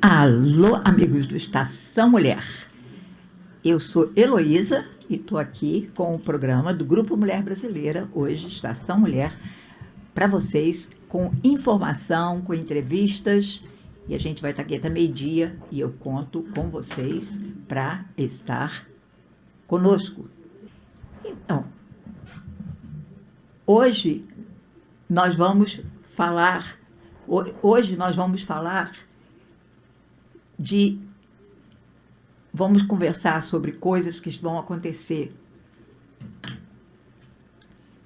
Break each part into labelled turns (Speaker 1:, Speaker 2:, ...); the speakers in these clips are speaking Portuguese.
Speaker 1: Alô, amigos do Estação Mulher. Eu sou Heloísa e estou aqui com o programa do Grupo Mulher Brasileira, hoje, Estação Mulher, para vocês, com informação, com entrevistas. E a gente vai estar aqui até meio-dia e eu conto com vocês para estar conosco. Então, hoje nós vamos falar vamos conversar sobre coisas que vão acontecer.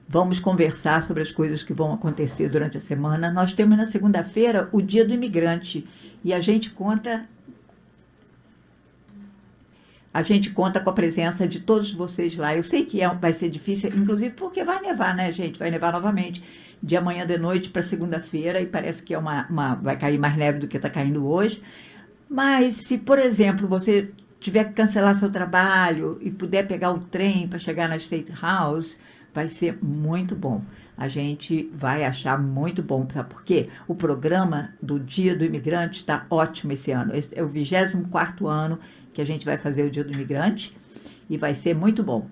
Speaker 1: Vamos conversar sobre as coisas que vão acontecer durante a semana. Nós temos na segunda-feira o Dia do Imigrante e a gente conta com a presença de todos vocês lá. Eu sei que vai ser difícil, inclusive porque vai nevar, né, gente? Vai nevar novamente de amanhã de noite para segunda-feira e parece que vai cair mais neve do que está caindo hoje. Mas se, por exemplo, você tiver que cancelar seu trabalho e puder pegar o trem para chegar na State House, vai ser muito bom. A gente vai achar muito bom, sabe por quê? O programa do Dia do Imigrante está ótimo esse ano. Esse é o 24º ano que a gente vai fazer o Dia do Imigrante e vai ser muito bom.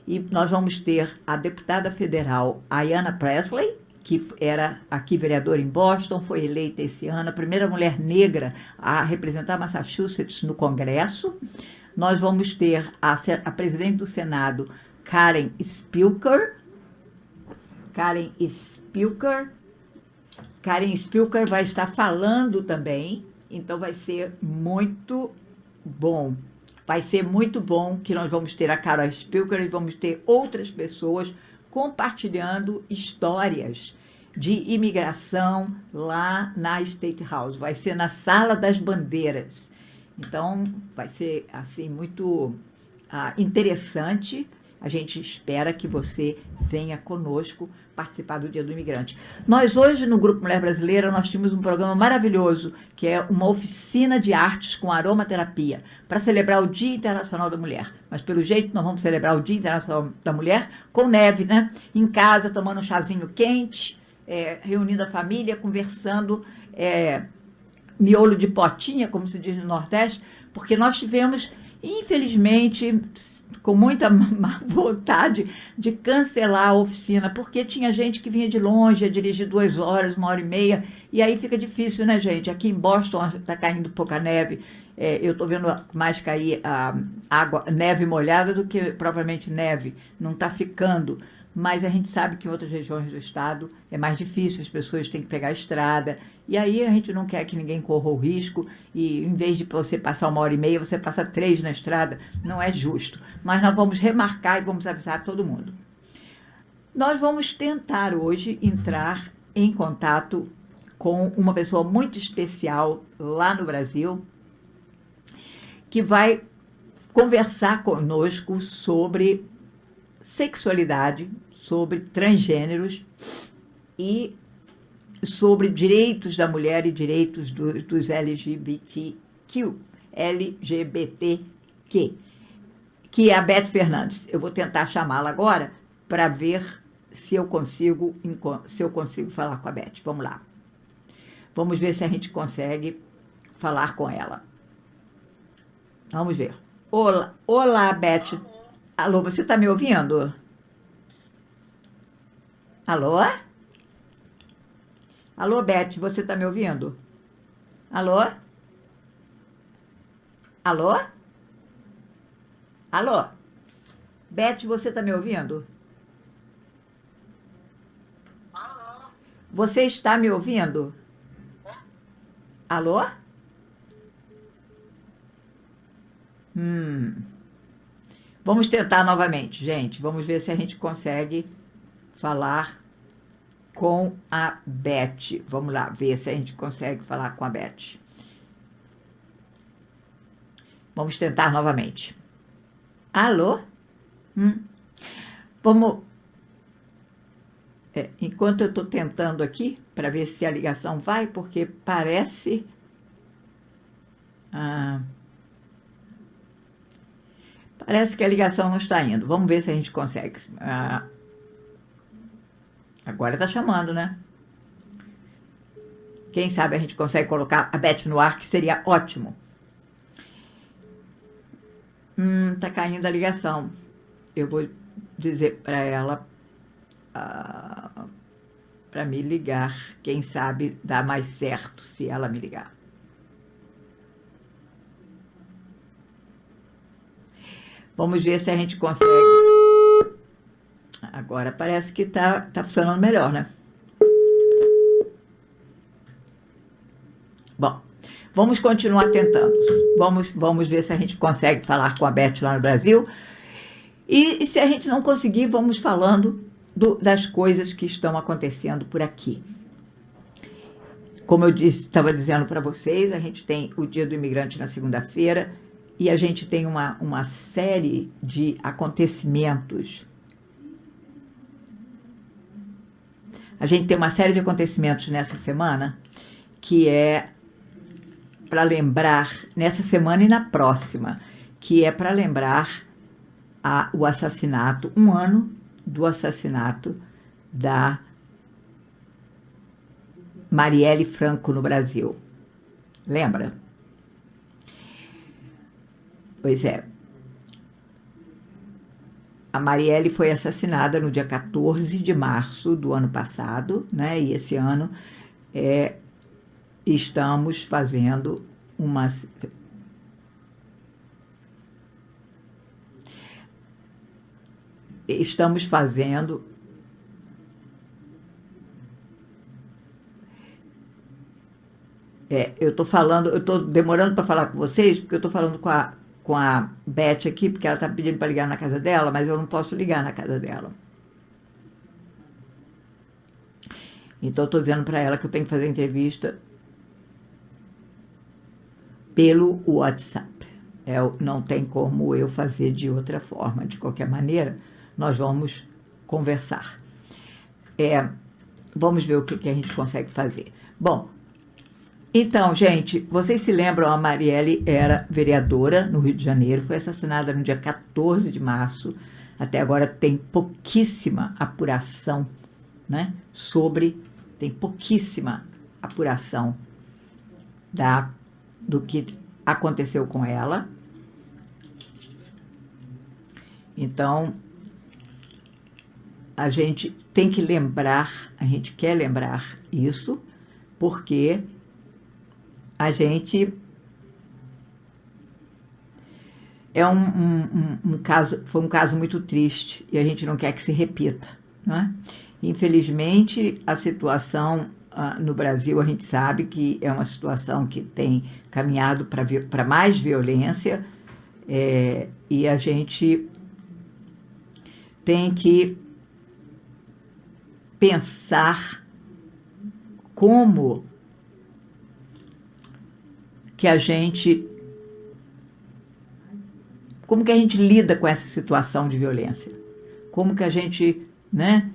Speaker 1: E nós vamos ter a deputada federal Ayanna Pressley, que era aqui vereadora em Boston, foi eleita esse ano, a primeira mulher negra a representar Massachusetts no Congresso. Nós vamos ter a presidente do Senado, Karen Spilker. Karen Spilker vai estar falando também, então vai ser muito bom. Vai ser muito bom que nós vamos ter a Karen Spilker e vamos ter outras pessoas compartilhando histórias de imigração lá na State House. Vai ser na Sala das Bandeiras. Então, vai ser assim muito interessante. A gente espera que você venha conosco participar do Dia do Imigrante. Nós hoje, no Grupo Mulher Brasileira, nós tínhamos um programa maravilhoso, que é uma oficina de artes com aromaterapia, para celebrar o Dia Internacional da Mulher. Mas, pelo jeito, nós vamos celebrar o Dia Internacional da Mulher com neve, né? Em casa, tomando um chazinho quente, reunindo a família, conversando, miolo de potinha, como se diz no Nordeste, porque nós tivemos, infelizmente, com muita má vontade de cancelar a oficina, porque tinha gente que vinha de longe, ia dirigir 2 horas, 1h30, e aí fica difícil, né, gente? Aqui em Boston está caindo pouca neve, eu estou vendo mais cair neve molhada do que propriamente neve, não está ficando. Mas a gente sabe que em outras regiões do estado é mais difícil, as pessoas têm que pegar a estrada, e aí a gente não quer que ninguém corra o risco, e em vez de você passar 1h30, você passa 3 na estrada, não é justo. Mas nós vamos remarcar e vamos avisar todo mundo. Nós vamos tentar hoje entrar em contato com uma pessoa muito especial lá no Brasil, que vai conversar conosco sobre sexualidade, sobre transgêneros e sobre direitos da mulher e direitos dos LGBTQ, que é a Beth Fernandes. Eu vou tentar chamá-la agora para ver se eu consigo falar com a Beth. Vamos lá. Vamos ver se a gente consegue falar com ela. Vamos ver. Olá, Beth. Alô, você está me ouvindo? Alô? Alô, Beth, você está me ouvindo? Alô? Alô? Alô? Beth, você está me ouvindo?
Speaker 2: Alô?
Speaker 1: Você está me ouvindo? Alô? Vamos tentar novamente, gente. Vamos ver se a gente consegue falar com a Beth. Vamos lá, ver se a gente consegue falar com a Beth. Vamos tentar novamente. Alô? Vamos... enquanto eu estou tentando aqui, para ver se a ligação vai, porque parece... parece que a ligação não está indo. Vamos ver se a gente consegue. Agora está chamando, né? Quem sabe a gente consegue colocar a Beth no ar, que seria ótimo. Tá caindo a ligação. Eu vou dizer para ela para me ligar. Quem sabe dá mais certo se ela me ligar. Vamos ver se a gente consegue. Agora parece que tá funcionando melhor, né? Bom, vamos continuar tentando. Vamos ver se a gente consegue falar com a Beth lá no Brasil. E se a gente não conseguir, vamos falando das coisas que estão acontecendo por aqui. Como eu estava dizendo para vocês, a gente tem o Dia do Imigrante na segunda-feira e a gente tem uma série de acontecimentos. A gente tem uma série de acontecimentos nessa semana que é para lembrar, nessa semana e na próxima, que é para lembrar o assassinato, um ano do assassinato da Marielle Franco no Brasil. Lembra? Pois é. A Marielle foi assassinada no dia 14 de março do ano passado, né? E esse ano estamos fazendo uma... Estamos fazendo... eu estou demorando para falar com vocês, porque eu estou falando com a Beth aqui, porque ela está pedindo para ligar na casa dela, mas eu não posso ligar na casa dela. Então, eu estou dizendo para ela que eu tenho que fazer entrevista pelo WhatsApp. Não tem como eu fazer de outra forma. De qualquer maneira, nós vamos conversar. Vamos ver o que a gente consegue fazer. Bom, então, gente, vocês se lembram, a Marielle era vereadora no Rio de Janeiro, foi assassinada no dia 14 de março. Até agora tem pouquíssima apuração, né? Tem pouquíssima apuração do que aconteceu com ela. Então, a gente tem que lembrar, a gente quer lembrar isso, porque a gente foi um caso muito triste e a gente não quer que se repita, não é? Infelizmente, a situação no Brasil, a gente sabe que é uma situação que tem caminhado para mais violência, e a gente tem que pensar como que a gente lida com essa situação de violência, como que a gente, né,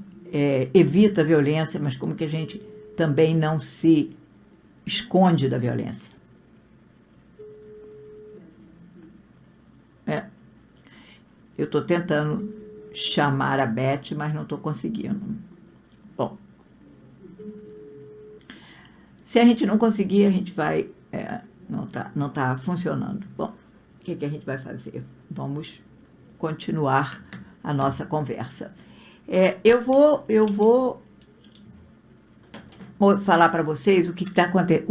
Speaker 1: evita a violência, mas como que a gente também não se esconde da violência. Eu estou tentando chamar a Beth, mas não estou conseguindo. Bom, se a gente não conseguir, a gente vai... não tá funcionando. Bom, o que a gente vai fazer? Vamos continuar a nossa conversa. Eu vou falar para vocês o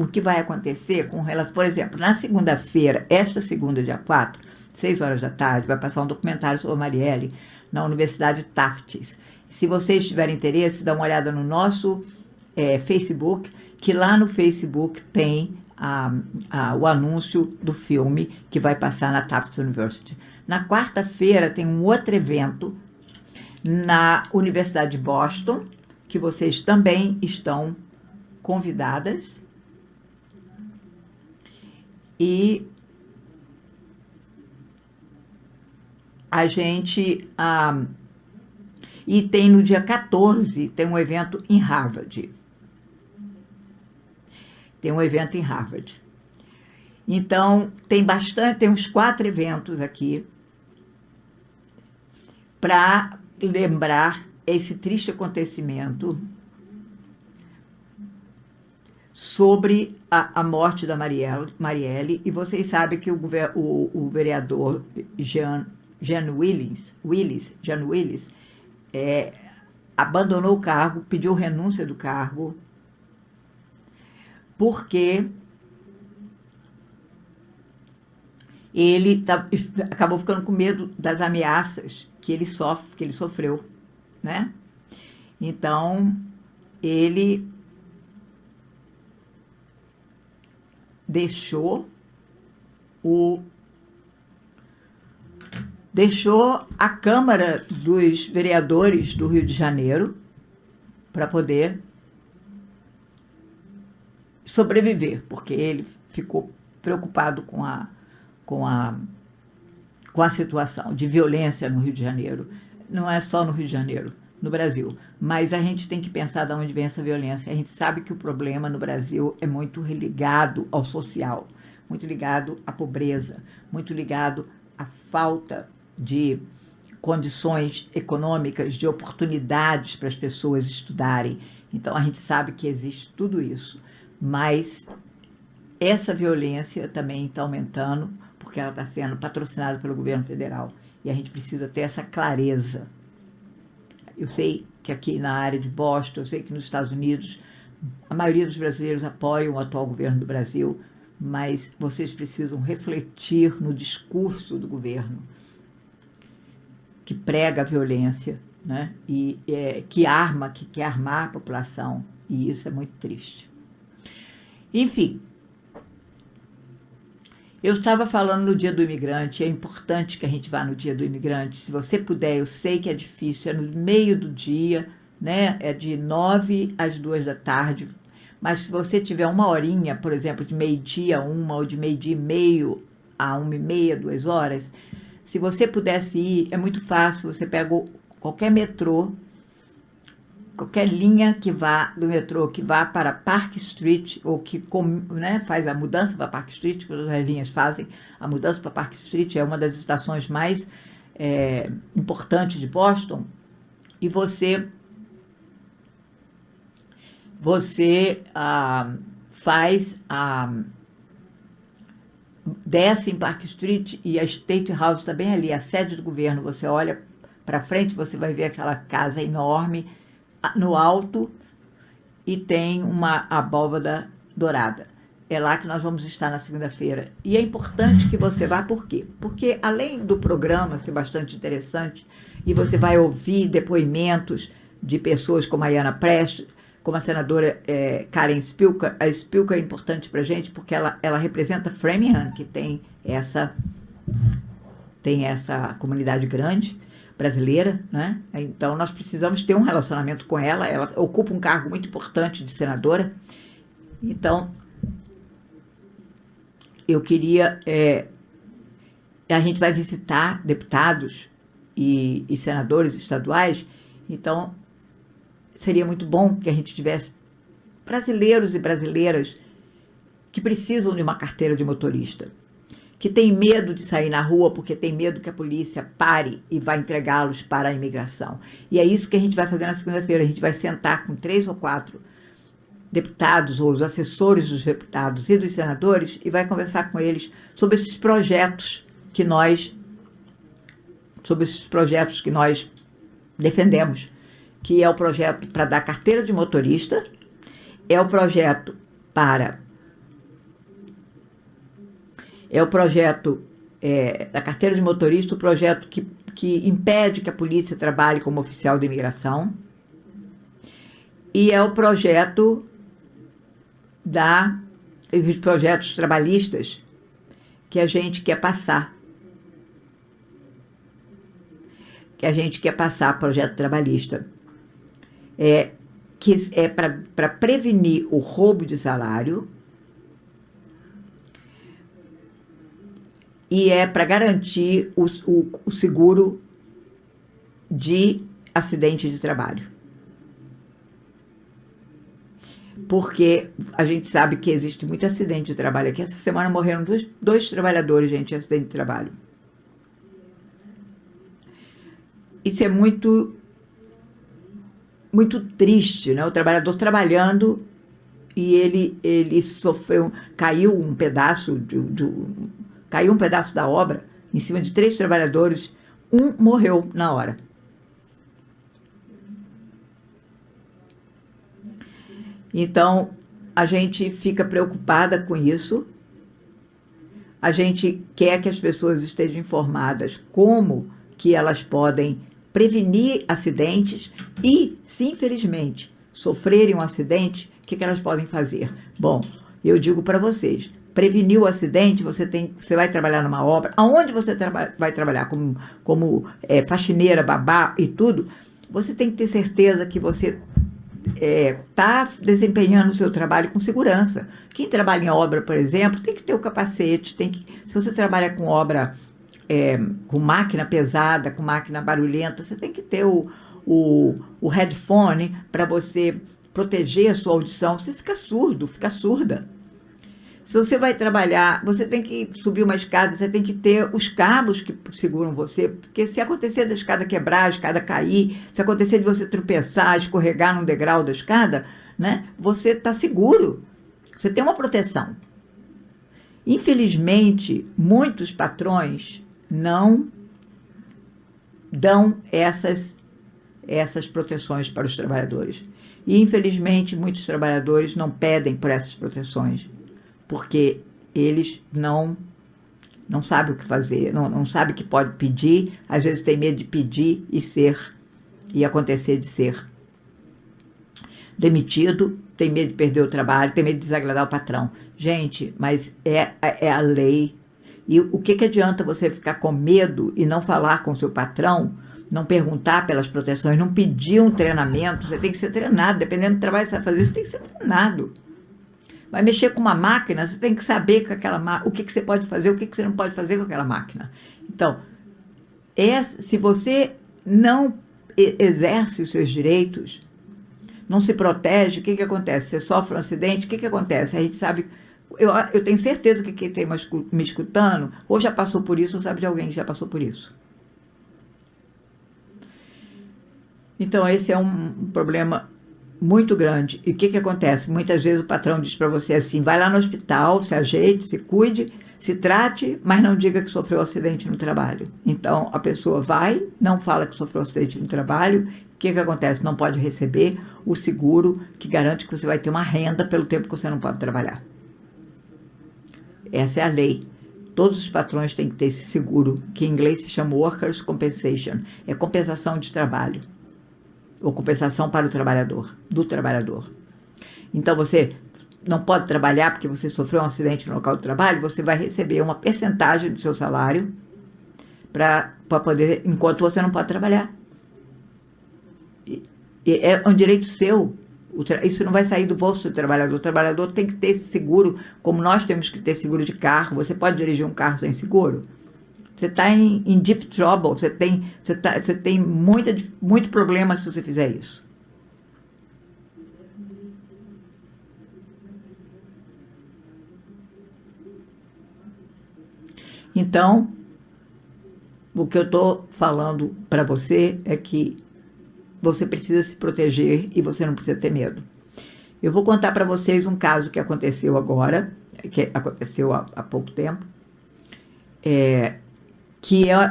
Speaker 1: que vai acontecer com relação... Por exemplo, na segunda-feira, esta segunda, dia 4, 6 horas da tarde, vai passar um documentário sobre a Marielle na Universidade Tufts. Se vocês tiverem interesse, dá uma olhada no nosso Facebook, que lá no Facebook tem o anúncio do filme que vai passar na Tufts University. Na quarta-feira tem um outro evento na Universidade de Boston, que vocês também estão convidadas. E a gente... e tem no dia 14, tem um evento em Harvard. Então, tem uns 4 eventos aqui para lembrar esse triste acontecimento sobre a morte da Marielle, e vocês sabem que o vereador Jean Willis abandonou o cargo, pediu renúncia do cargo, porque ele acabou ficando com medo das ameaças que ele sofreu, né? Então, ele deixou a Câmara dos Vereadores do Rio de Janeiro para poder sobreviver, porque ele ficou preocupado com a situação de violência no Rio de Janeiro. Não é só no Rio de Janeiro, no Brasil. Mas a gente tem que pensar de onde vem essa violência. A gente sabe que o problema no Brasil é muito ligado ao social, muito ligado à pobreza, muito ligado à falta de condições econômicas, de oportunidades para as pessoas estudarem. Então, a gente sabe que existe tudo isso. Mas essa violência também está aumentando, porque ela está sendo patrocinada pelo governo federal. E a gente precisa ter essa clareza. Eu sei que aqui na área de Boston, eu sei que nos Estados Unidos, a maioria dos brasileiros apoiam o atual governo do Brasil, mas vocês precisam refletir no discurso do governo, que prega a violência, né? E que quer armar a população, e isso é muito triste. Enfim, eu estava falando no Dia do Imigrante, é importante que a gente vá no Dia do Imigrante, se você puder, eu sei que é difícil, é no meio do dia, né? É de 9 às 2 da tarde, mas se você tiver uma horinha, por exemplo, de meio-dia a 1, ou de meio-dia e meio a 1h30, 2 horas, se você pudesse ir, é muito fácil, você pega qualquer metrô, qualquer linha do metrô que vá para Park Street, ou que faz a mudança para Park Street, quando as linhas fazem a mudança para Park Street, é uma das estações mais importantes de Boston, e você desce em Park Street, e a State House está bem ali, a sede do governo. Você olha para frente, você vai ver aquela casa enorme no alto, e tem uma abóbada dourada. É lá que nós vamos estar na segunda-feira. E é importante que você vá, por quê? Porque além do programa ser bastante interessante, e você vai ouvir depoimentos de pessoas como a Ayanna Prestes, como a senadora Karen Spilka. A Spilka é importante para a gente porque ela representa Framingham, que tem essa comunidade grande brasileira, né? Então nós precisamos ter um relacionamento com ela. Ela ocupa um cargo muito importante de senadora. Então eu queria a gente vai visitar deputados e senadores estaduais. Então seria muito bom que a gente tivesse brasileiros e brasileiras que precisam de uma carteira de motorista, que tem medo de sair na rua porque tem medo que a polícia pare e vai entregá-los para a imigração. E é isso que a gente vai fazer na segunda-feira. A gente vai sentar com 3 ou 4 deputados, ou os assessores dos deputados e dos senadores, e vai conversar com eles sobre esses projetos que nós defendemos, que é o projeto para dar carteira de motorista, é o projeto da carteira de motorista, o projeto que impede que a polícia trabalhe como oficial de imigração, e é o projeto os projetos trabalhistas que a gente quer passar. Projeto trabalhista. Que é para prevenir o roubo de salário, e é para garantir o seguro de acidente de trabalho. Porque a gente sabe que existe muito acidente de trabalho aqui. Essa semana morreram dois trabalhadores, gente, em acidente de trabalho. Isso é muito, muito triste, né? O trabalhador trabalhando e ele sofreu, caiu um pedaço caiu um pedaço da obra em cima de 3 trabalhadores, um morreu na hora. Então, a gente fica preocupada com isso, a gente quer que as pessoas estejam informadas como que elas podem prevenir acidentes e, se infelizmente sofrerem um acidente, o que elas podem fazer? Bom, eu digo para vocês, prevenir o acidente, você vai trabalhar numa obra, aonde você vai trabalhar como faxineira, babá e tudo, você tem que ter certeza que você está desempenhando o seu trabalho com segurança. Quem trabalha em obra, por exemplo, tem que ter o capacete, se você trabalha com obra com máquina pesada, com máquina barulhenta, você tem que ter o headphone para você proteger a sua audição. Você fica surdo, fica surda. Se você vai trabalhar, você tem que subir uma escada, você tem que ter os cabos que seguram você, porque se acontecer da escada quebrar, a escada cair, se acontecer de você tropeçar, escorregar num degrau da escada, né, você está seguro, você tem uma proteção. Infelizmente, muitos patrões não dão essas proteções para os trabalhadores. E, infelizmente, muitos trabalhadores não pedem por essas proteções, porque eles não sabem o que fazer, não sabem o que pode pedir, às vezes tem medo de pedir e acontecer de ser demitido, tem medo de perder o trabalho, tem medo de desagradar o patrão. Gente, mas é a lei. E o que adianta você ficar com medo e não falar com o seu patrão, não perguntar pelas proteções, não pedir um treinamento? Você tem que ser treinado, dependendo do trabalho que você vai fazer, você tem que ser treinado. Vai mexer com uma máquina, você tem que saber o que você pode fazer, o que você não pode fazer com aquela máquina. Então, se você não exerce os seus direitos, não se protege, o que acontece? Você sofre um acidente, o que acontece? A gente sabe, eu tenho certeza que quem está me escutando, ou já passou por isso, ou sabe de alguém que já passou por isso. Então, esse é um problema muito grande. E o que acontece? Muitas vezes o patrão diz para você assim, vai lá no hospital, se ajeite, se cuide, se trate, mas não diga que sofreu um acidente no trabalho. Então, a pessoa vai, não fala que sofreu um acidente no trabalho, o que acontece? Não pode receber o seguro que garante que você vai ter uma renda pelo tempo que você não pode trabalhar. Essa é a lei. Todos os patrões têm que ter esse seguro, que em inglês se chama Workers' Compensation, é compensação de trabalho, ou compensação para o trabalhador, do trabalhador. Então, você não pode trabalhar porque você sofreu um acidente no local de trabalho, você vai receber uma percentagem do seu salário para poder, enquanto você não pode trabalhar. E é um direito seu. Isso não vai sair do bolso do trabalhador. O trabalhador tem que ter esse seguro, como nós temos que ter seguro de carro. Você pode dirigir um carro sem seguro? Você está em deep trouble, você tem muito problema se você fizer isso. Então, o que eu estou falando para você é que você precisa se proteger e você não precisa ter medo. Eu vou contar para vocês um caso que aconteceu agora, que aconteceu há pouco tempo,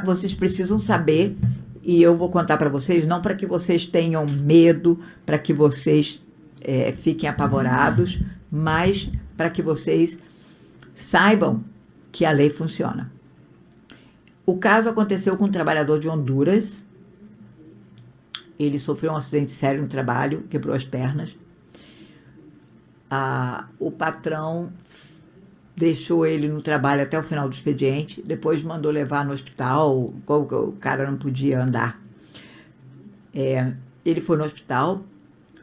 Speaker 1: vocês precisam saber, e eu vou contar para vocês, não para que vocês tenham medo, para que vocês fiquem apavorados, mas para que vocês saibam que a lei funciona. O caso aconteceu com um trabalhador de Honduras. Ele sofreu um acidente sério no trabalho, quebrou as pernas. O patrão deixou ele no trabalho até o final do expediente, depois mandou levar no hospital, o cara não podia andar. Ele foi no hospital,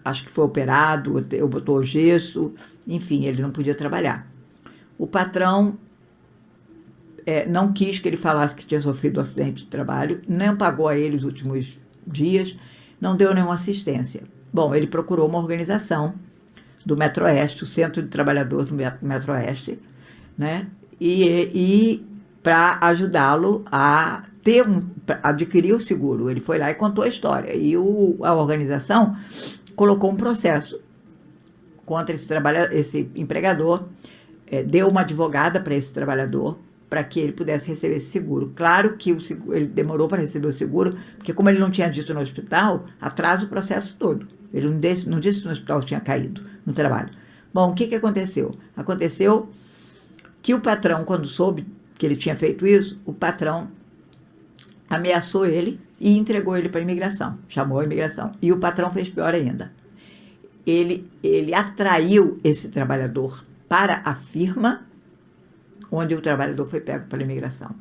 Speaker 1: acho que foi operado, botou gesso, enfim, ele não podia trabalhar. O patrão não quis que ele falasse que tinha sofrido um acidente de trabalho, não pagou a ele os últimos dias, não deu nenhuma assistência. Bom, ele procurou uma organização do Metro-Oeste, o Centro de Trabalhadores do Metro-Oeste, né? E para ajudá-lo a adquirir o seguro. Ele foi lá e contou a história. E a organização colocou um processo contra esse empregador, deu uma advogada para esse trabalhador, para que ele pudesse receber esse seguro. Claro que ele demorou para receber o seguro, porque como ele não tinha dito no hospital, atrasa o processo todo. Ele não disse no hospital que tinha caído no trabalho. Bom, o que aconteceu? Aconteceu que o patrão, quando soube que ele tinha feito isso, o patrão ameaçou ele e entregou ele para a imigração, chamou a imigração. E o patrão fez pior ainda. Ele atraiu esse trabalhador para a firma onde o trabalhador foi pego pela imigração.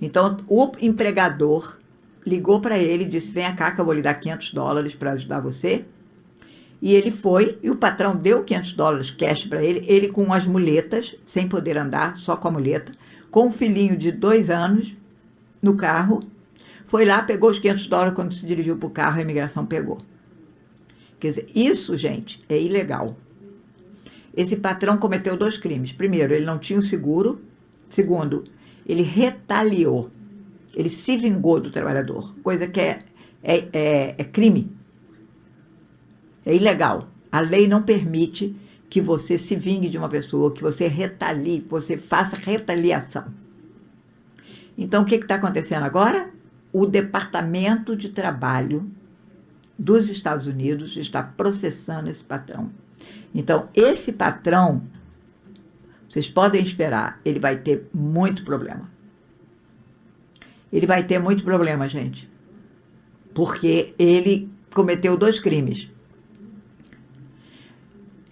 Speaker 1: Então, o empregador ligou para ele e disse, vem cá que eu vou lhe dar $500 para ajudar você. E ele foi, e o patrão deu $500 cash para ele com as muletas, sem poder andar, só com a muleta, com um filhinho de 2 anos no carro, foi lá, pegou os $500, quando se dirigiu para o carro, a imigração pegou. Quer dizer, isso, gente, é ilegal. Esse patrão cometeu 2 crimes. Primeiro, ele não tinha o seguro. Segundo, ele retaliou. Ele se vingou do trabalhador, coisa que é crime. É ilegal. A lei não permite que você se vingue de uma pessoa, que você retalie, que você faça retaliação. Então, o que está acontecendo agora? O Departamento de Trabalho dos Estados Unidos está processando esse patrão. Então, esse patrão, vocês podem esperar, ele vai ter muito problema. Ele vai ter muito problema, gente. Porque ele cometeu 2 crimes.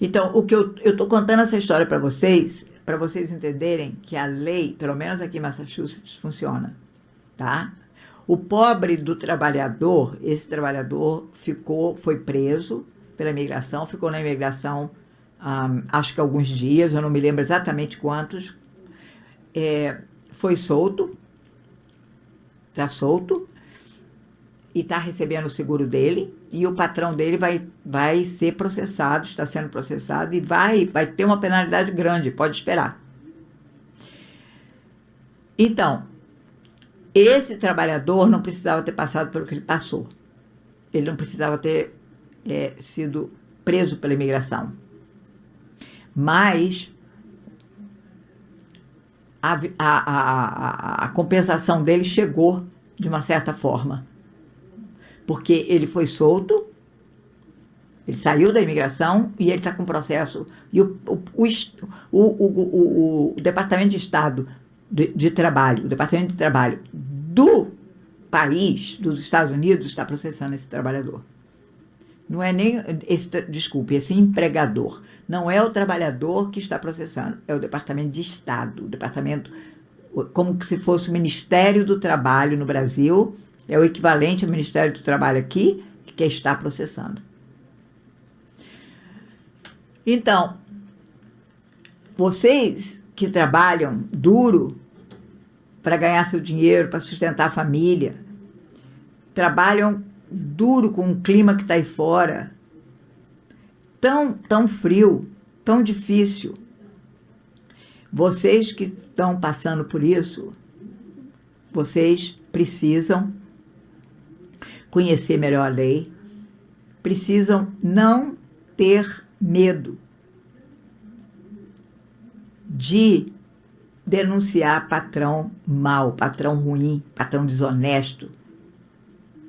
Speaker 1: Então, o que eu estou contando essa história para vocês entenderem que a lei, pelo menos aqui em Massachusetts, funciona, tá? O pobre do trabalhador, esse trabalhador foi preso pela imigração, ficou na imigração, acho que alguns dias, eu não me lembro exatamente quantos, foi solto, está solto, e está recebendo o seguro dele, e o patrão dele vai ser processado, está sendo processado, e vai ter uma penalidade grande, pode esperar. Então, esse trabalhador não precisava ter passado pelo que ele passou. Ele não precisava ter sido preso pela imigração. Mas a compensação dele chegou de uma certa forma. Porque ele foi solto, ele saiu da imigração e ele está com processo. E o Departamento de Estado de Trabalho, o Departamento de Trabalho do país, dos Estados Unidos, está processando esse trabalhador. Não é nem esse empregador. Não é o trabalhador que está processando, é o Departamento de Estado, o departamento, como se fosse o Ministério do Trabalho no Brasil, é o equivalente ao Ministério do Trabalho aqui, que está processando. Então, vocês que trabalham duro para ganhar seu dinheiro, para sustentar a família, trabalham duro com o clima que está aí fora, tão frio, tão difícil. Vocês que estão passando por isso, vocês precisam conhecer melhor a lei, precisam não ter medo de denunciar patrão mau, patrão ruim, patrão desonesto,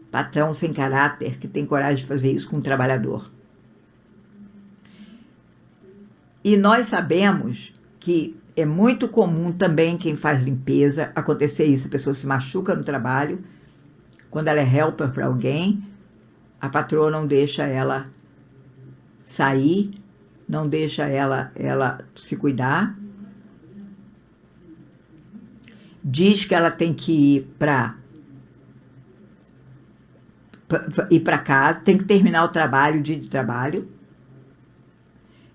Speaker 1: patrão sem caráter, que tem coragem de fazer isso com um trabalhador. E nós sabemos que é muito comum também quem faz limpeza acontecer isso, a pessoa se machuca no trabalho, quando ela é helper para alguém, a patroa não deixa ela sair, não deixa ela se cuidar, diz que ela tem que ir para casa, tem que terminar o trabalho, o dia de trabalho.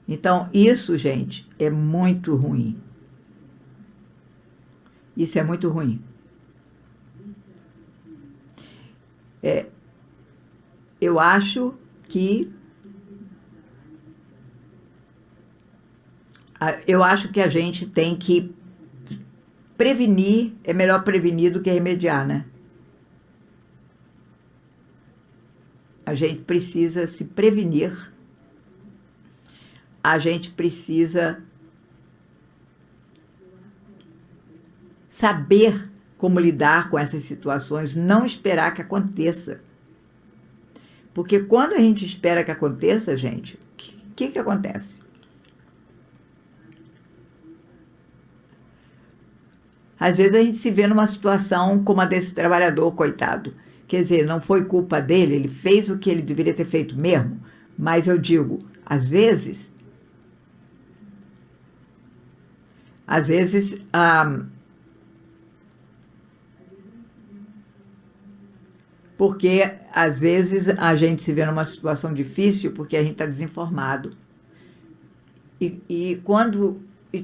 Speaker 1: Então, isso, gente, é muito ruim. Isso é muito ruim. Eu acho que a gente tem que prevenir, é melhor prevenir do que remediar, né? A gente precisa se prevenir a gente precisa saber como lidar com essas situações, não esperar que aconteça. Porque quando a gente espera que aconteça, gente, o que acontece? Às vezes a gente se vê numa situação como a desse trabalhador, coitado. Quer dizer, não foi culpa dele, ele fez o que ele deveria ter feito mesmo, mas eu digo, às vezes, porque às vezes a gente se vê numa situação difícil porque a gente está desinformado. E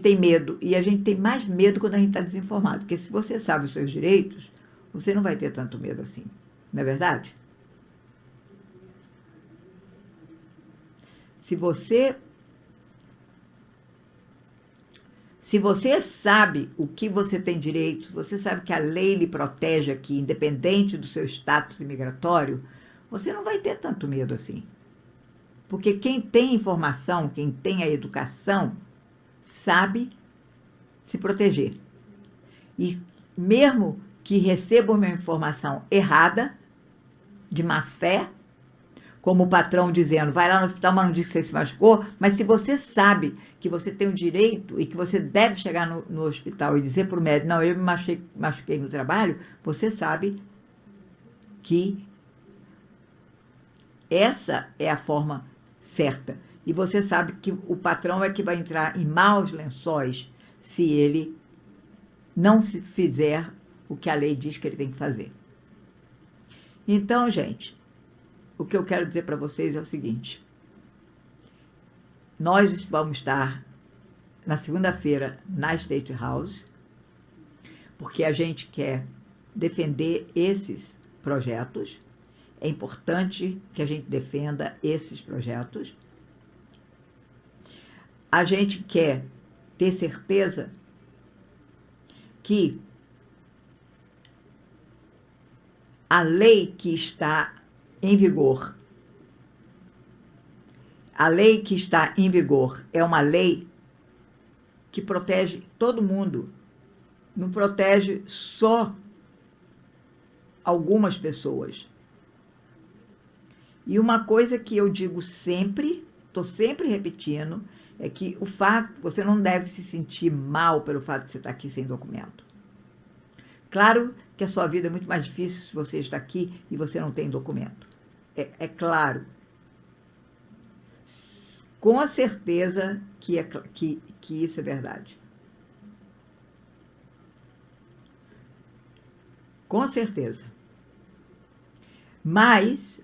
Speaker 1: tem medo. E a gente tem mais medo quando a gente está desinformado. Porque se você sabe os seus direitos, você não vai ter tanto medo assim. Não é verdade? Se você sabe o que você tem direito, se você sabe que a lei lhe protege aqui, independente do seu status imigratório, você não vai ter tanto medo assim. Porque quem tem informação, quem tem a educação, sabe se proteger. E mesmo que receba uma informação errada, de má fé, como o patrão dizendo, vai lá no hospital, mas não diz que você se machucou, mas se você sabe que você tem o direito e que você deve chegar no hospital e dizer para o médico, não, eu me machuquei no trabalho, você sabe que essa é a forma certa. E você sabe que o patrão é que vai entrar em maus lençóis se ele não fizer o que a lei diz que ele tem que fazer. Então, gente, o que eu quero dizer para vocês é o seguinte. Nós vamos estar na segunda-feira na State House, porque a gente quer defender esses projetos. É importante que a gente defenda esses projetos. A gente quer ter certeza que a lei que está em vigor, é uma lei que protege todo mundo, não protege só algumas pessoas. E uma coisa que eu digo sempre, estou sempre repetindo, é que você não deve se sentir mal pelo fato de você estar aqui sem documento. Claro que a sua vida é muito mais difícil se você está aqui e você não tem documento. É claro. Com a certeza que isso é verdade. Com certeza. Mas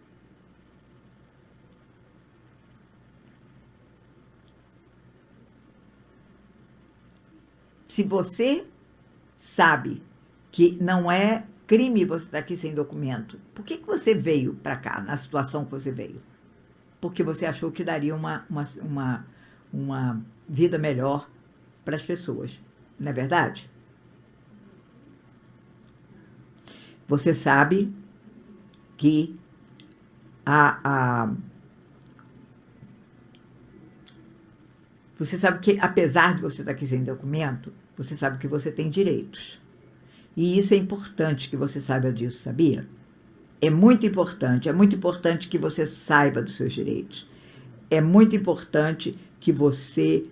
Speaker 1: se você sabe que não é crime você estar aqui sem documento, por que você veio para cá, na situação que você veio? Porque você achou que daria uma vida melhor para as pessoas, não é verdade? Você sabe que você sabe que, apesar de você estar aqui sem documento, você sabe que você tem direitos. E isso é importante que você saiba disso, sabia? É muito importante que você saiba dos seus direitos. É muito importante que você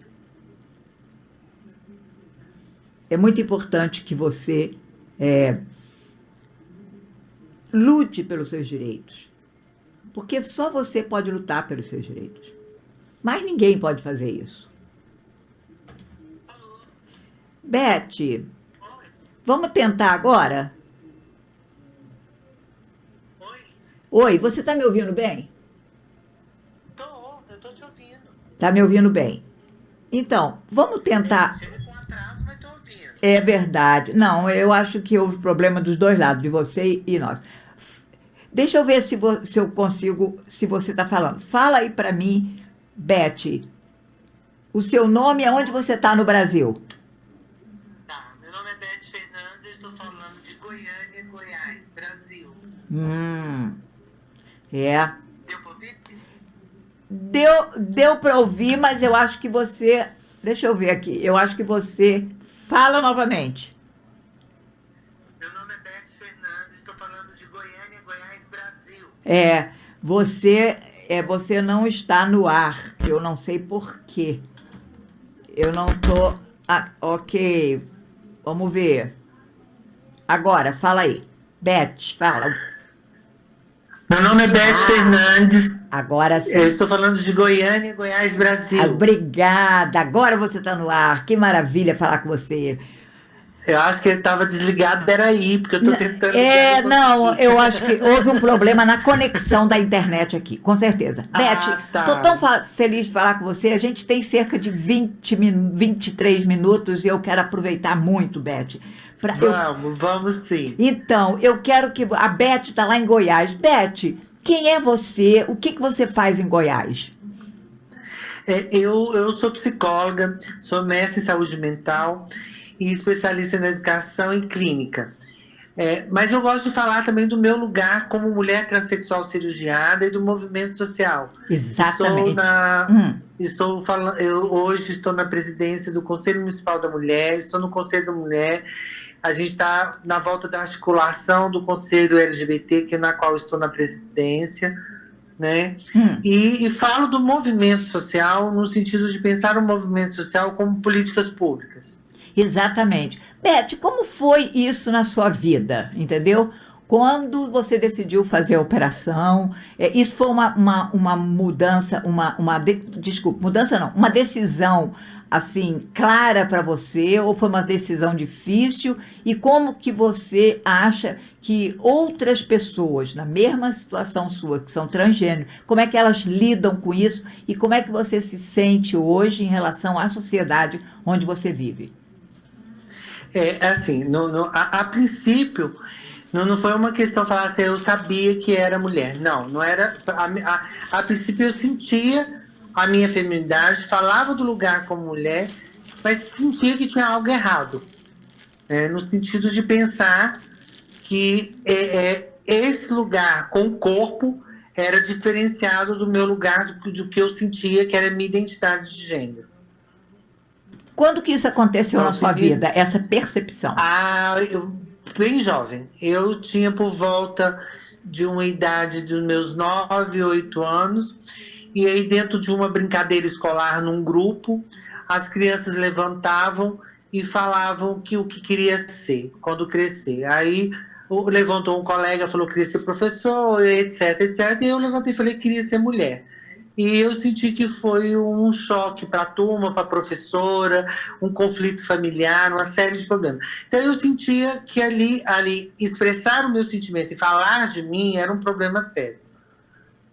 Speaker 1: lute pelos seus direitos. Porque só você pode lutar pelos seus direitos. Mas ninguém pode fazer isso. Beth, vamos tentar agora? Oi, você está me ouvindo bem?
Speaker 2: Eu estou te ouvindo.
Speaker 1: Está me ouvindo bem. Então, vamos tentar.
Speaker 2: Chega com atraso, mas estou ouvindo.
Speaker 1: É verdade. Não, eu acho que houve problema dos dois lados, de você e nós. Deixa eu ver se eu consigo, se você está falando. Fala aí para mim, Beth, o seu nome e onde você está no Brasil?
Speaker 2: Tá, meu nome é Beth Fernandes, eu estou falando de Goiânia, Goiás, Brasil.
Speaker 1: É.
Speaker 2: Deu para ouvir?
Speaker 1: Deu para ouvir, mas eu acho que você... Deixa eu ver aqui. Eu acho que você fala novamente.
Speaker 2: Meu nome é Beth Fernandes, estou falando de Goiânia, Goiás, Brasil.
Speaker 1: Você não está no ar. Eu não sei por quê. Eu não tô... ok. Vamos ver. Agora, fala aí. Beth, fala.
Speaker 2: Meu nome é Beth Fernandes.
Speaker 1: Agora sim.
Speaker 2: Eu estou falando de Goiânia, Goiás, Brasil.
Speaker 1: Obrigada. Agora você está no ar. Que maravilha falar com você.
Speaker 2: Eu acho que ele estava desligado, era aí, porque eu estou tentando...
Speaker 1: Não, eu acho que houve um problema na conexão da internet aqui, com certeza. Beth, estou tão feliz de falar com você. A gente tem cerca de 23 minutos e eu quero aproveitar muito, Beth.
Speaker 2: Vamos sim.
Speaker 1: Então, eu quero que... A Beth está lá em Goiás. Beth, quem é você? O que você faz em Goiás?
Speaker 2: Eu sou psicóloga, sou mestre em saúde mental e especialista na educação e clínica. Mas eu gosto de falar também do meu lugar como mulher transexual cirurgiada e do movimento social.
Speaker 1: Exatamente.
Speaker 2: Eu hoje estou na presidência do Conselho Municipal da Mulher, estou no Conselho da Mulher. A gente está na volta da articulação do Conselho LGBT, na qual estou na presidência, né? E falo do movimento social no sentido de pensar o movimento social como políticas públicas.
Speaker 1: Exatamente. Beth, como foi isso na sua vida, entendeu? Quando você decidiu fazer a operação, isso foi uma mudança, uma decisão assim, clara para você, ou foi uma decisão difícil? E como que você acha que outras pessoas, na mesma situação sua, que são transgênero, como é que elas lidam com isso? E como é que você se sente hoje em relação à sociedade onde você vive?
Speaker 2: Assim, a princípio, não foi uma questão de falar assim, eu sabia que era mulher. Não era. A princípio eu sentia a minha feminidade, falava do lugar como mulher, mas sentia que tinha algo errado. No sentido de pensar que esse lugar com o corpo era diferenciado do meu lugar, do que eu sentia que era a minha identidade de gênero.
Speaker 1: Quando que isso aconteceu na sua vida, essa percepção?
Speaker 2: Bem jovem. Eu tinha por volta de uma idade dos meus 9, 8 anos, e aí dentro de uma brincadeira escolar num grupo, as crianças levantavam e falavam o que queria ser quando crescer. Aí levantou um colega, falou que queria ser professor, etc, etc, e eu levantei e falei que queria ser mulher. E eu senti que foi um choque para a turma, para a professora, um conflito familiar, uma série de problemas. Então eu sentia que ali expressar o meu sentimento e falar de mim era um problema sério,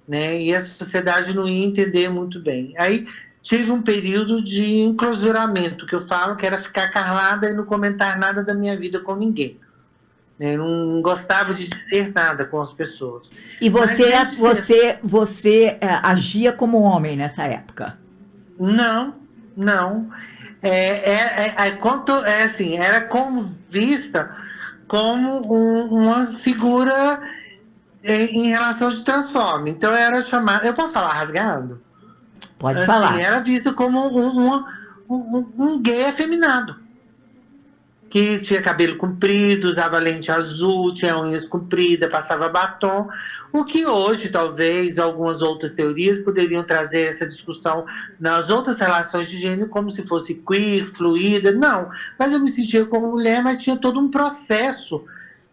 Speaker 2: né? E a sociedade não ia entender muito bem. Aí tive um período de enclausuramento, que eu falo que era ficar calada e não comentar nada da minha vida com ninguém. Não gostava de dizer nada com as pessoas.
Speaker 1: E você agia como homem nessa época?
Speaker 2: Não. Era como vista como uma figura em relação de transforme. Então era chamada. Eu posso falar rasgado?
Speaker 1: Pode falar.
Speaker 2: Era vista como um gay afeminado, que tinha cabelo comprido, usava lente azul, tinha unhas compridas, passava batom, o que hoje, talvez, algumas outras teorias poderiam trazer essa discussão nas outras relações de gênero, como se fosse queer, fluida, não. Mas eu me sentia como mulher, mas tinha todo um processo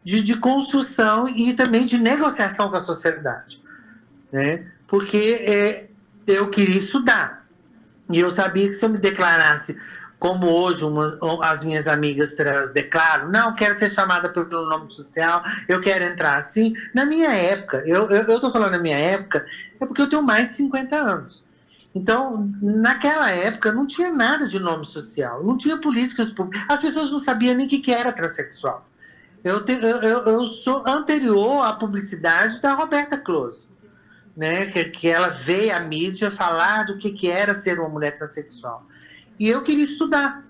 Speaker 2: de construção e também de negociação com a sociedade, né? Porque eu queria estudar, e eu sabia que se eu me declarasse como hoje as minhas amigas trans declaram, não, quero ser chamada pelo nome social, eu quero entrar assim. Na minha época, eu estou falando na minha época, é porque eu tenho mais de 50 anos. Então, naquela época, não tinha nada de nome social, não tinha políticas públicas, as pessoas não sabiam nem o que era transexual. Eu sou anterior à publicidade da Roberta Close, né, que ela veio à mídia falar do que era ser uma mulher transexual. E eu queria estudar,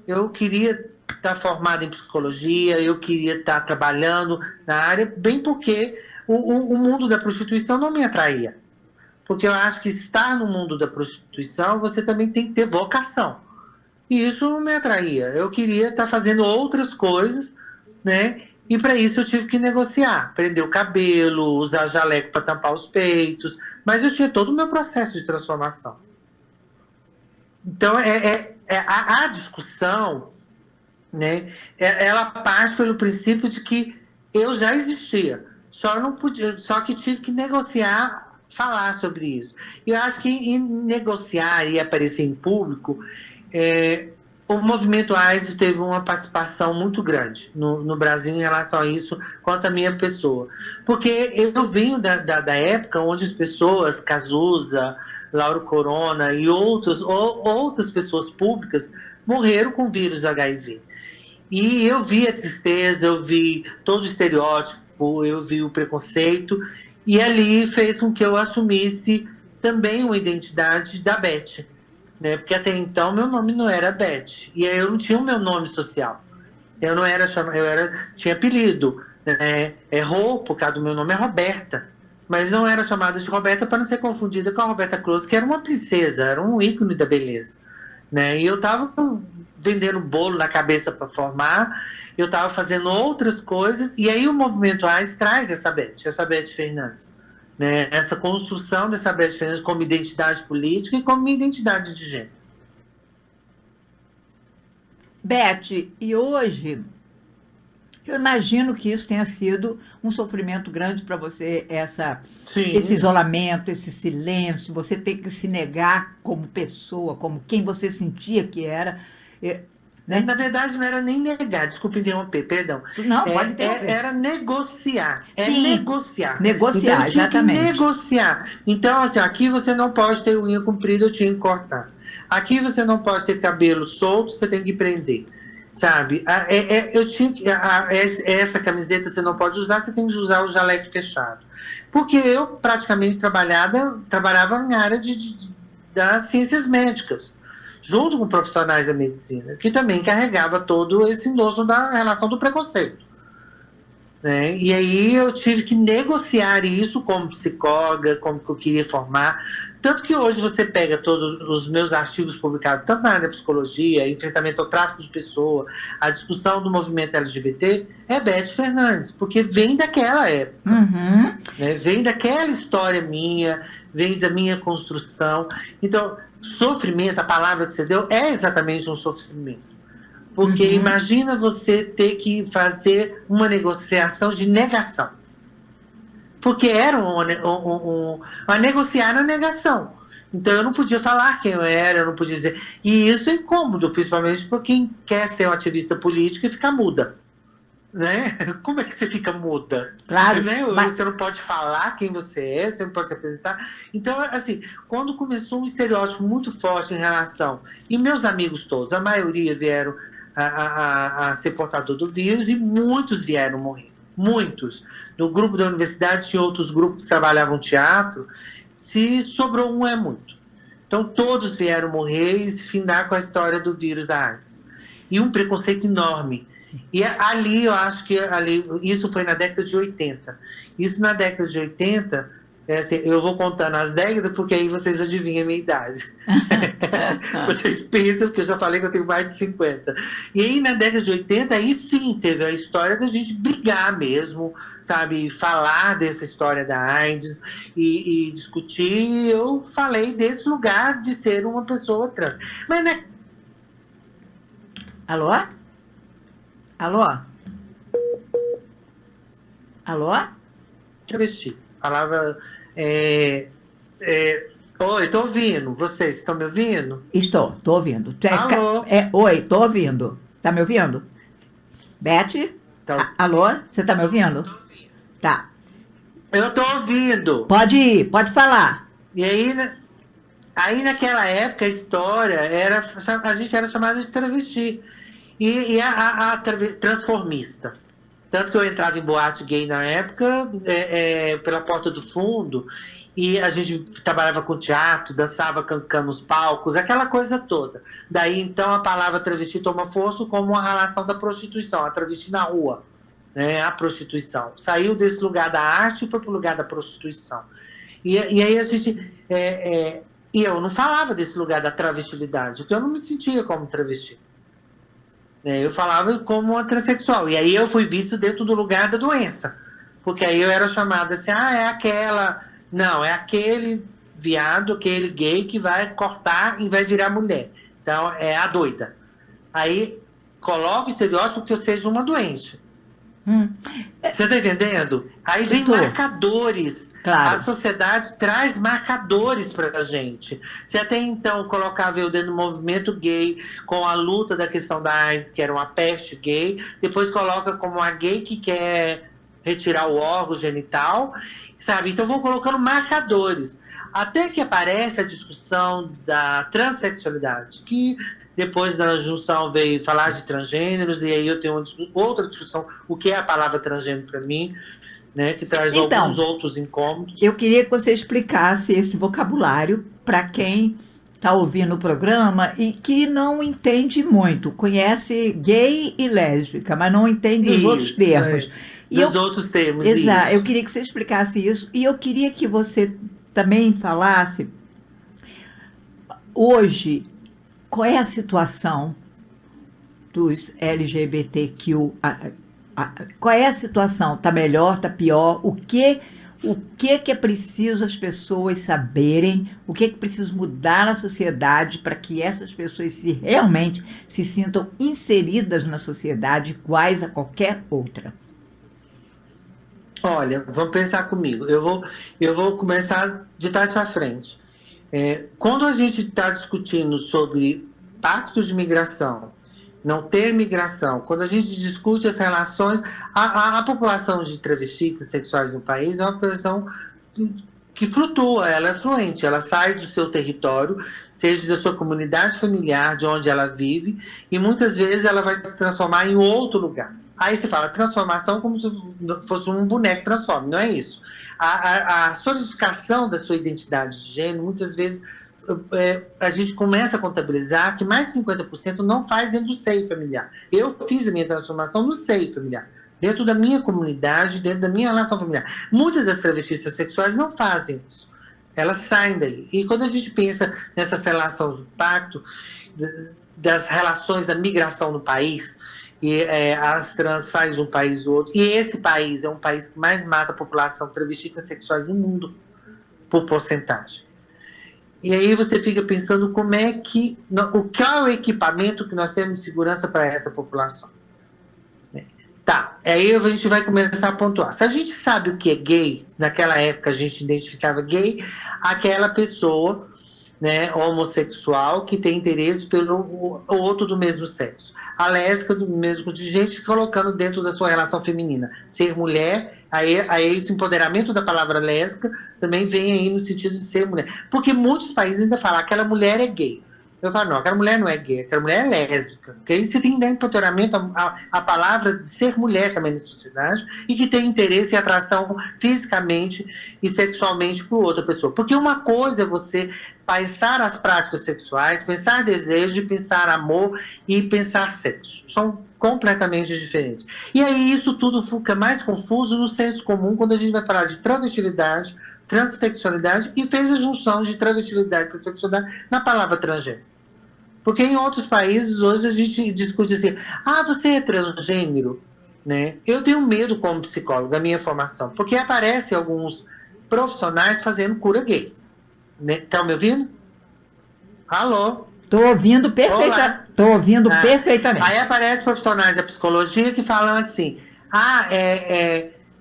Speaker 2: eu queria estar formada em psicologia, eu queria estar trabalhando na área, bem porque o mundo da prostituição não me atraía. porque eu acho que estar no mundo da prostituição, você também tem que ter vocação. E isso não me atraía. Eu queria estar fazendo outras coisas, né? E para isso eu tive que negociar, prender o cabelo, usar jaleco para tampar os peitos, mas eu tinha todo o meu processo de transformação. Então, a discussão, né, ela parte pelo princípio de que eu já existia, só que tive que negociar, falar sobre isso. E eu acho que em negociar e aparecer em público, o movimento AIDS teve uma participação muito grande no Brasil em relação a isso, quanto à minha pessoa. Porque eu venho da época onde as pessoas, Cazuza, Lauro Corona e outras pessoas públicas morreram com vírus HIV. E eu vi a tristeza, eu vi todo o estereótipo, eu vi o preconceito, e ali fez com que eu assumisse também uma identidade da Beth, né? Porque até então meu nome não era Beth, e aí eu não tinha o meu nome social. Eu não era chamada, tinha apelido, né? Por causa do meu nome é Roberta, mas não era chamada de Roberta para não ser confundida com a Roberta Close, que era uma princesa, era um ícone da beleza, né? E eu estava vendendo bolo na cabeça para formar, eu estava fazendo outras coisas, e aí o movimento AIDS traz essa Beth Fernandes, né? Essa construção dessa Beth Fernandes como identidade política e como identidade de gênero.
Speaker 1: Beth, e hoje, eu imagino que isso tenha sido um sofrimento grande para você, esse isolamento, esse silêncio, você ter que se negar como pessoa, como quem você sentia que era. Né?
Speaker 2: Na verdade, não era nem negar, desculpe interromper, perdão.
Speaker 1: Não, pode interromper.
Speaker 2: Era negociar.
Speaker 1: Sim,
Speaker 2: negociar.
Speaker 1: Negociar,
Speaker 2: então, eu tinha
Speaker 1: exatamente.
Speaker 2: Que negociar. Então, assim, aqui você não pode ter unha comprida, eu tinha que cortar. Aqui você não pode ter cabelo solto, você tem que prender. Sabe? Eu tinha que. Essa camiseta você não pode usar, você tem que usar o jaleco fechado. Porque eu praticamente trabalhava na área das ciências médicas, junto com profissionais da medicina, que também carregava todo esse endosso da relação do preconceito. Né? E aí eu tive que negociar isso como psicóloga, como que eu queria formar. Tanto que hoje você pega todos os meus artigos publicados, tanto na área da psicologia, enfrentamento ao tráfico de pessoa, a discussão do movimento LGBT, é Beth Fernandes, porque vem daquela época.
Speaker 1: Uhum.
Speaker 2: Né? Vem daquela história minha, vem da minha construção. Então, sofrimento, a palavra que você deu, é exatamente um sofrimento. Porque imagina você ter que fazer uma negociação de negação. Porque era uma negociar na negação. Então eu não podia falar quem eu era, eu não podia dizer. E isso é incômodo, principalmente para quem quer ser um ativista político e ficar muda. Né? Como é que você fica muda?
Speaker 1: Claro,
Speaker 2: né?
Speaker 1: mas...
Speaker 2: Você não pode falar quem você é, você não pode se apresentar. Então, assim, quando começou um estereótipo muito forte em relação... E meus amigos todos, a maioria vieram a ser portador do vírus e muitos vieram morrer. Muitos. No grupo da universidade tinha outros grupos que trabalhavam teatro. Se sobrou um, é muito. Então, todos vieram morrer e se findar com a história do vírus da AIDS. E um preconceito enorme. E ali, eu acho que isso foi na década de 80. Isso na década de 80, assim, eu vou contando as décadas, porque aí vocês adivinham a minha idade. Vocês pensam, porque eu já falei que eu tenho mais de 50. E aí, na década de 80, aí sim, teve a história da gente brigar mesmo, sabe? Falar dessa história da AIDS e discutir. Eu falei desse lugar de ser uma pessoa trans. Mas, né?
Speaker 1: Alô? Alô? Alô?
Speaker 2: Travesti. Falava... Oi, tô ouvindo. Vocês estão me ouvindo?
Speaker 1: Estou ouvindo.
Speaker 2: Alô?
Speaker 1: Oi, tô ouvindo. Tá me ouvindo? Beth?
Speaker 2: Então,
Speaker 1: Alô? Você tá me ouvindo? Tá.
Speaker 2: eu tô ouvindo.
Speaker 1: Pode ir, pode falar.
Speaker 2: E aí naquela época, a história a gente era chamado de travesti. E a transformista. Tanto que eu entrava em boate gay na época, pela porta do fundo, e a gente trabalhava com teatro, dançava cancando nos palcos, aquela coisa toda. Daí, então, a palavra travesti toma força como uma relação da prostituição, a travesti na rua, né, a prostituição. Saiu desse lugar da arte e foi para o lugar da prostituição. E aí a gente... e eu não falava desse lugar da travestilidade, porque eu não me sentia como travesti. Eu falava como uma transexual. E aí eu fui visto dentro do lugar da doença. Porque aí eu era chamada assim, é aquela... Não, é aquele viado, aquele gay que vai cortar e vai virar mulher. Então, é a doida. Aí, coloca o estereótipo que eu seja uma doente. Você está entendendo? Aí vem marcadores.
Speaker 1: Claro.
Speaker 2: A sociedade traz marcadores para a gente. Se até então colocava eu dentro do movimento gay, com a luta da questão da AIDS, que era uma peste gay, depois coloca como a gay que quer retirar o órgão genital, sabe? Então vão colocando marcadores. Até que aparece a discussão da transexualidade, que depois da junção veio falar de transgêneros, e aí eu tenho outra discussão, o que é a palavra transgênero para mim, né, que traz alguns outros incômodos.
Speaker 1: Eu queria que você explicasse esse vocabulário para quem está ouvindo o programa e que não entende muito, conhece gay e lésbica, mas não entende os outros termos.
Speaker 2: Os outros termos.
Speaker 1: Exato, eu queria que você explicasse isso, e eu queria que você também falasse, hoje, qual é a situação dos LGBTQ? Qual é a situação? Está melhor, está pior? O que é preciso as pessoas saberem? O que é preciso mudar na sociedade para que essas pessoas realmente se sintam inseridas na sociedade iguais a qualquer outra?
Speaker 2: Olha, vamos pensar comigo. Eu vou começar de trás para frente. Quando a gente está discutindo sobre pacto de migração, não ter migração, quando a gente discute as relações, a população de travestis sexuais no país é uma população que flutua, ela é fluente, ela sai do seu território, seja da sua comunidade familiar, de onde ela vive, e muitas vezes ela vai se transformar em outro lugar. Aí você fala transformação como se fosse um boneco transforme, não é isso. A solidificação da sua identidade de gênero, muitas vezes a gente começa a contabilizar que mais de 50% não faz dentro do seio familiar. Eu fiz a minha transformação no seio familiar, dentro da minha comunidade, dentro da minha relação familiar. Muitas das travestistas sexuais não fazem isso. Elas saem daí. E quando a gente pensa nessas relações do pacto, das relações da migração no país, e as trans saem de um país do outro, e esse país é um país que mais mata a população travestistas sexuais no mundo, por porcentagem. E aí você fica pensando qual é o equipamento que nós temos de segurança para essa população. Tá, aí a gente vai começar a pontuar. Se a gente sabe o que é gay, naquela época a gente identificava gay, aquela pessoa, né, homossexual que tem interesse pelo outro do mesmo sexo. A lésbica do mesmo contingente, colocando dentro da sua relação feminina. Ser mulher, aí esse empoderamento da palavra lésbica também vem aí no sentido de ser mulher. Porque muitos países ainda falam, aquela mulher é gay. Eu falo, não, aquela mulher não é gay, aquela mulher é lésbica. Porque aí você tem que dar empoderamento à palavra de ser mulher também na sociedade e que tem interesse e atração fisicamente e sexualmente por outra pessoa. Porque uma coisa é você pensar as práticas sexuais, pensar desejo, pensar amor e pensar sexo. São completamente diferentes. E aí isso tudo fica mais confuso no senso comum quando a gente vai falar de travestilidade, transexualidade e fez a junção de travestilidade e transexualidade na palavra transgênero. Porque em outros países hoje a gente discute assim, você é transgênero, né? Eu tenho medo como psicólogo da minha formação, porque aparecem alguns profissionais fazendo cura gay. Estão me ouvindo? Alô?
Speaker 1: Estou ouvindo perfeitamente. Estou ouvindo perfeitamente.
Speaker 2: Aí aparecem profissionais da psicologia que falam assim,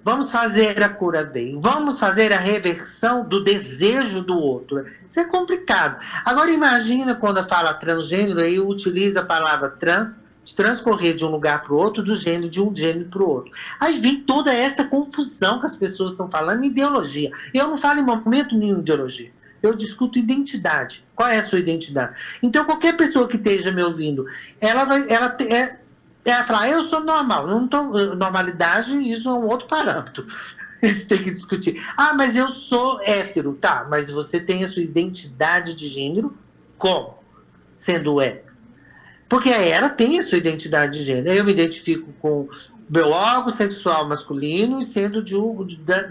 Speaker 2: vamos fazer a cura bem, vamos fazer a reversão do desejo do outro. Isso é complicado. Agora imagina quando fala transgênero, aí utiliza a palavra trans, de transcorrer de um lugar para o outro, do gênero de um gênero para o outro. Aí vem toda essa confusão que as pessoas estão falando, ideologia. Eu não falo em momento nenhum ideologia. Eu discuto identidade. Qual é a sua identidade? Então qualquer pessoa que esteja me ouvindo, ela fala, eu sou normal. Normalidade, isso é um outro parâmetro. Você tem que discutir. Mas eu sou hétero. Tá, mas você tem a sua identidade de gênero como? Sendo hétero. Porque ela tem a sua identidade de gênero. Eu me identifico com meu órgão sexual masculino e sendo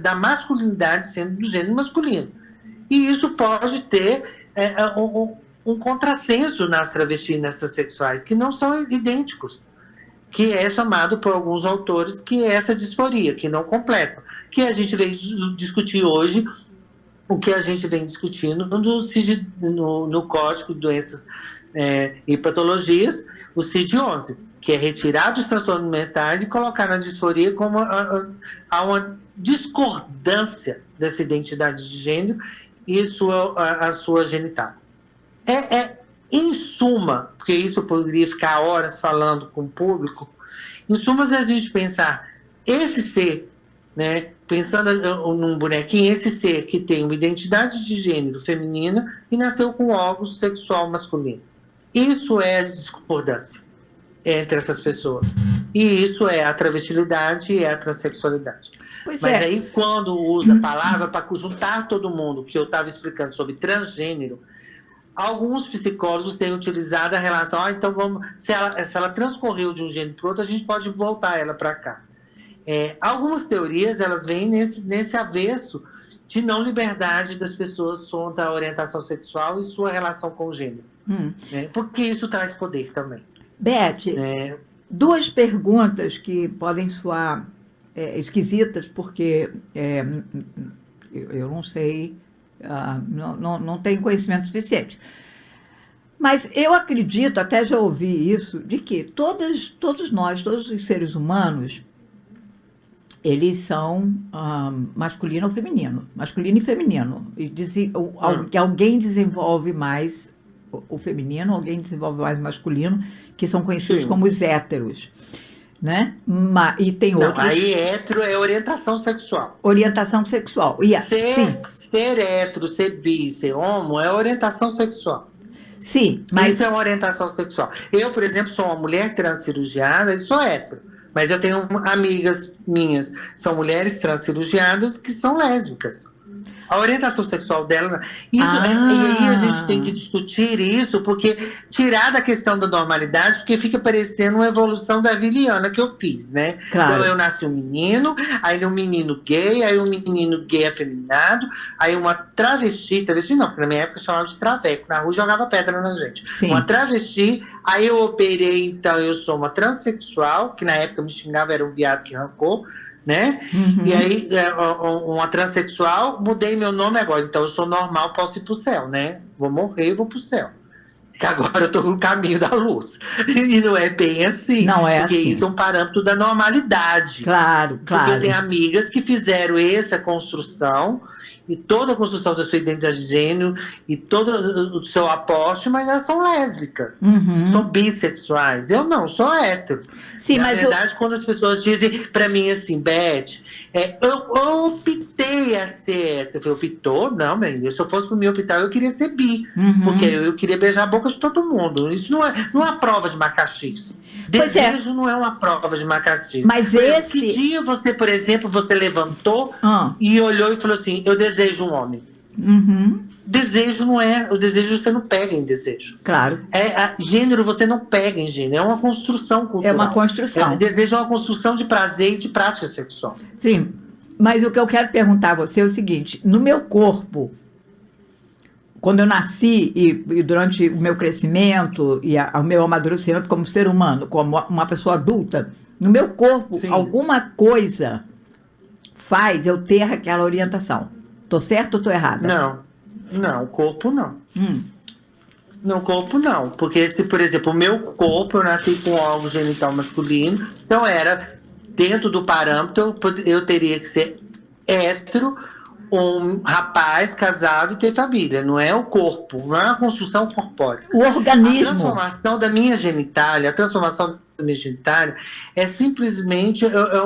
Speaker 2: da masculinidade sendo do gênero masculino. E isso pode ter um contrassenso nas travestis e nas transexuais, que não são idênticos, que é chamado por alguns autores que é essa disforia, que não completam, que a gente veio discutir hoje, o que a gente vem discutindo no Código de Doenças e Patologias, o CID-11, que é retirar dos transtornos mentais e colocar na disforia como há uma discordância dessa identidade de gênero e a sua genital. Em suma, porque isso eu poderia ficar horas falando com o público, em suma, se a gente pensar esse ser, né, pensando num bonequinho, esse ser que tem uma identidade de gênero feminina e nasceu com órgão sexual masculino. Isso é a discordância entre essas pessoas. E isso é a travestilidade e a transexualidade. Mas aí, quando usa a palavra para juntar todo mundo, que eu estava explicando sobre transgênero, alguns psicólogos têm utilizado a relação, então vamos, se ela transcorreu de um gênero para o outro, a gente pode voltar ela para cá. Algumas teorias, elas vêm nesse avesso de não liberdade das pessoas sobre a orientação sexual e sua relação com o gênero. Né? Porque isso traz poder também.
Speaker 1: Beth, duas perguntas que podem soar esquisitas, porque eu não sei, não tenho conhecimento suficiente. Mas eu acredito, até já ouvi isso, de que todos nós, todos os seres humanos, eles são masculino ou feminino, masculino e feminino. E que alguém desenvolve mais o feminino, alguém desenvolve mais o masculino, que são conhecidos como os héteros. Né? E tem outros...
Speaker 2: Aí hétero é orientação sexual.
Speaker 1: Orientação sexual.
Speaker 2: Ser hétero, ser bi, ser homo é orientação sexual.
Speaker 1: Sim, mas...
Speaker 2: Isso é uma orientação sexual. Eu, por exemplo, sou uma mulher transcirurgiada e sou hétero. Mas eu tenho amigas minhas, são mulheres transcirurgiadas que são lésbicas. A orientação sexual dela... E aí a gente tem que discutir isso, porque tirar da questão da normalidade, porque fica parecendo uma evolução darwiniana que eu fiz, né?
Speaker 1: Claro.
Speaker 2: Então eu nasci um menino, aí um menino gay, aí um menino gay afeminado, aí uma travesti não, porque na minha época chamava de traveco, na rua jogava pedra na gente.
Speaker 1: Sim.
Speaker 2: Uma travesti, aí eu operei, então eu sou uma transexual, que na época me xingava, era um viado que arrancou, né? Uhum. E aí, uma transexual, mudei meu nome agora, então eu sou normal, posso ir pro céu, né? Vou morrer e vou pro céu. Que agora eu tô no caminho da luz. E não é bem assim.
Speaker 1: Não é
Speaker 2: porque
Speaker 1: assim.
Speaker 2: Isso é um parâmetro da normalidade.
Speaker 1: Claro.
Speaker 2: Porque eu tenho amigas que fizeram essa construção, e toda a construção da sua identidade de gênero, e todo o seu aporte, mas elas são lésbicas.
Speaker 1: Uhum.
Speaker 2: São bissexuais. Eu não, sou hétero.
Speaker 1: Sim,
Speaker 2: Na verdade, quando as pessoas dizem pra mim assim, Beth, eu optei a ser hétero. Eu falei, optou? Não, se eu fosse pro meu optar, eu queria ser bi.
Speaker 1: Uhum.
Speaker 2: Porque eu queria beijar a boca de todo mundo. Isso não é uma prova de macaxice. Desejo não é uma prova de macaxice.
Speaker 1: Mas
Speaker 2: Que dia você, por exemplo, você levantou e olhou e falou assim, eu desejo um homem.
Speaker 1: Uhum.
Speaker 2: Desejo não é... O desejo você não pega em desejo.
Speaker 1: Claro.
Speaker 2: Gênero você não pega em gênero. É uma construção cultural.
Speaker 1: É uma construção.
Speaker 2: Desejo é uma construção de prazer e de prática sexual.
Speaker 1: Sim. Mas o que eu quero perguntar a você é o seguinte. No meu corpo, quando eu nasci e durante o meu crescimento e o meu amadurecimento como ser humano, como uma pessoa adulta, no meu corpo,
Speaker 2: Sim.
Speaker 1: alguma coisa faz eu ter aquela orientação. Tô certo ou tô errada?
Speaker 2: Não, o corpo não. No corpo não, porque se, por exemplo, o meu corpo, eu nasci com órgão genital masculino, então era, dentro do parâmetro, eu teria que ser hétero, um rapaz casado e ter família, não é o corpo, não é uma construção corpórea.
Speaker 1: O organismo.
Speaker 2: A transformação da minha genitália, é simplesmente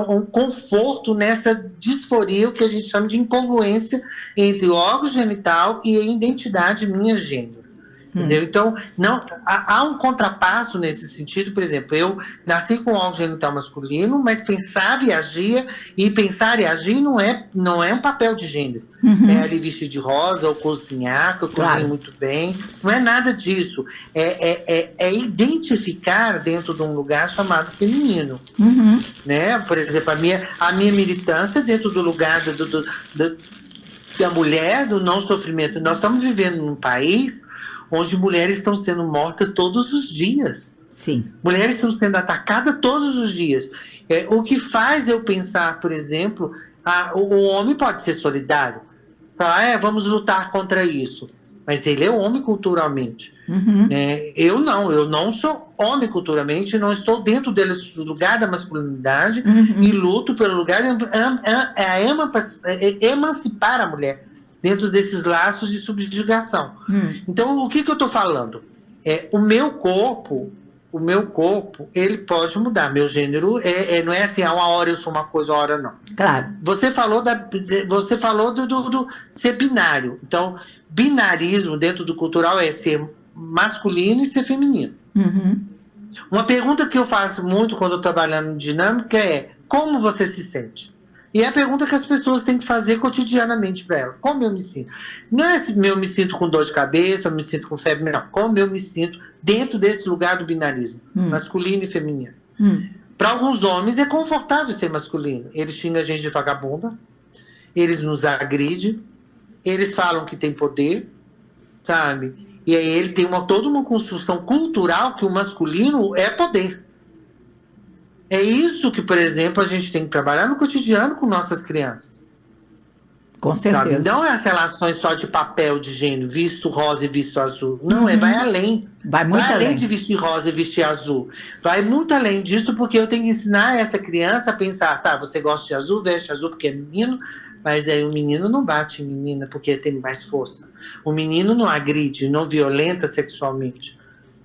Speaker 2: um conforto nessa disforia, o que a gente chama de incongruência entre o órgão genital e a identidade minha gênero. Entendeu? Então, há um contrapasso nesse sentido. Por exemplo, eu nasci com órgão genital masculino, mas pensava e agia, e pensar e agir não é um papel de gênero.
Speaker 1: Uhum.
Speaker 2: É ali vestir de rosa, ou cozinhar, que eu cozinho muito bem. Não é nada disso. É identificar dentro de um lugar chamado feminino.
Speaker 1: Uhum.
Speaker 2: Né? Por exemplo, a minha militância dentro do lugar E a mulher do não sofrimento. Nós estamos vivendo num país onde mulheres estão sendo mortas todos os dias.
Speaker 1: Sim.
Speaker 2: Mulheres estão sendo atacadas todos os dias. O que faz eu pensar, por exemplo, o homem pode ser solidário. Falar, vamos lutar contra isso. Mas ele é homem culturalmente.
Speaker 1: Uhum.
Speaker 2: Eu não sou homem culturalmente, não estou dentro do lugar da masculinidade e luto pelo lugar emancipar a mulher dentro desses laços de subjugação. Então, o que eu estou falando? O meu corpo, ele pode mudar. Meu gênero não é assim, uma hora eu sou uma coisa, uma hora não.
Speaker 1: Claro.
Speaker 2: Você falou do ser binário. Então, binarismo dentro do cultural é ser masculino e ser feminino.
Speaker 1: Uhum.
Speaker 2: Uma pergunta que eu faço muito quando eu estou trabalhando em dinâmica é: como você se sente? E é a pergunta que as pessoas têm que fazer cotidianamente para ela. Como eu me sinto? Não é se eu me sinto com dor de cabeça, eu me sinto com febre, não. Como eu me sinto dentro desse lugar do binarismo, masculino e feminino. Para alguns homens é confortável ser masculino. Eles xingam a gente de vagabunda, eles nos agridem, eles falam que tem poder, sabe? E aí ele tem toda uma construção cultural que o masculino é poder. É isso que, por exemplo, a gente tem que trabalhar no cotidiano com nossas crianças.
Speaker 1: Com certeza.
Speaker 2: Sabe? Não é as relações só de papel de gênero, visto rosa e visto azul. Não, vai além.
Speaker 1: Vai muito além
Speaker 2: de vestir rosa e vestir azul. Vai muito além disso, porque eu tenho que ensinar essa criança a pensar, tá, você gosta de azul, veste azul porque é menino, mas aí o menino não bate em menina porque tem mais força. O menino não agride, não violenta sexualmente.